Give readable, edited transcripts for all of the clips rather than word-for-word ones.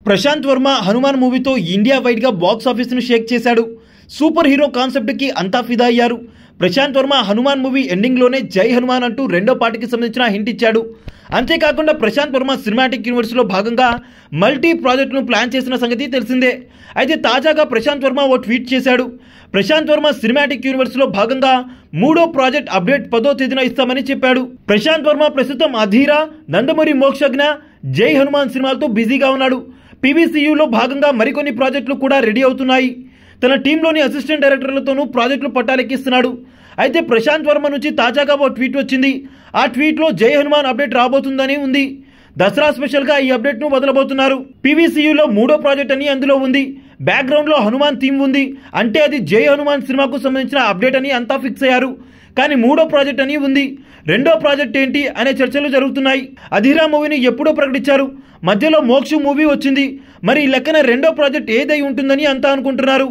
ప్రశాంత్ వర్మ హనుమాన్ మూవీతో India wide గా box office ను షేక్ చేశాడు. సూపర్ హీరో కాన్సెప్ట్ కి అంతా ఫిదా అయ్యారు. ప్రశాంత్ వర్మ హనుమాన్ మూవీ ఎండింగ్ లోనే జై హనుమాన్ అంటూ రెండో పార్టీకి సంబంధించిన హింట్ ఇచ్చాడు. అంతేకాకుండా ప్రశాంత్ వర్మ సినిమాటిక్ యూనివర్స్ లో భాగంగా మల్టీ ప్రాజెక్టును ప్లాన్ చేసిన సంగతి తెలిసిందే. అయితే తాజాగా ప్రశాంత్ వర్మ ఓ ట్వీట్ చేశాడు. ప్రశాంత్ వర్మ సినిమాటిక్ యూనివర్స్ లో భాగంగా మూడో ప్రాజెక్ట్ అప్డేట్ 10వ తేదీన ఇస్తామని చెప్పాడు. ప్రశాంత్ వర్మ ప్రస్తుతం అధీరా, నందమూరి మోక్షజ్ఞ, జై హనుమాన్ సినిమాలతో బిజీగా ఉన్నాడు. పీవీసీయూలో భాగంగా మరికొన్ని ప్రాజెక్టులు కూడా రెడీ అవుతున్నాయి. తన టీంలోని అసిస్టెంట్ డైరెక్టర్లతోనూ ప్రాజెక్టులు పట్టాలెక్కిస్తున్నాడు. అయితే ప్రశాంత్ వర్మ నుంచి తాజాగా ఓ ట్వీట్ వచ్చింది. ఆ ట్వీట్లో జై హనుమాన్ అప్డేట్ రాబోతుందని ఉంది. దసరా స్పెషల్గా ఈ అప్డేట్ను వదలబోతున్నారు. పీవీసీయూలో మూడో ప్రాజెక్ట్ అని అందులో ఉంది. బ్యాక్గ్రౌండ్లో హనుమాన్ థీమ్ ఉంది. అంటే అది జై హనుమాన్ సినిమాకు సంబంధించిన అప్డేట్ అని అంతా ఫిక్స్ అయ్యారు. కానీ మూడో ప్రాజెక్ట్ అని ఉంది. రెండో ప్రాజెక్ట్ ఏంటి అనే చర్చలు జరుగుతున్నాయి. అధీరా మూవీని ఎప్పుడో ప్రకటించారు. మధ్యలో మోక్ష మూవీ వచ్చింది. మరి ఈ లెక్కన రెండో ప్రాజెక్ట్ ఏదై ఉంటుందని అంతా అనుకుంటున్నారు.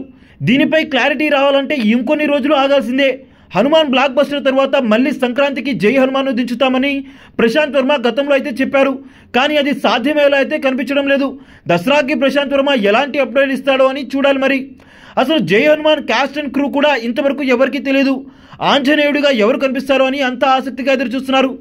దీనిపై క్లారిటీ రావాలంటే ఇంకొన్ని రోజులు ఆగాల్సిందే. హనుమాన్ బ్లాక్ బస్టర్ తర్వాత మళ్ళీ సంక్రాంతికి జై హనుమాన్ దించుతామని ప్రశాంత్ వర్మ గతంలో అయితే చెప్పారు. కానీ అది సాధ్యమయ్యేలా అయితే కనిపించడం లేదు. దసరాకి ప్రశాంత్ వర్మ ఎలాంటి అప్డేట్ ఇస్తాడో అని చూడాలి. మరి అసలు జై హనుమాన్ క్యాస్ట్ అండ్ క్రూ కూడా ఇంతవరకు ఎవరికీ తెలియదు. ఆంజనేయుడిగా ఎవరు కనిపిస్తారో అని అంతా ఆసక్తిగా ఎదురు చూస్తున్నారు.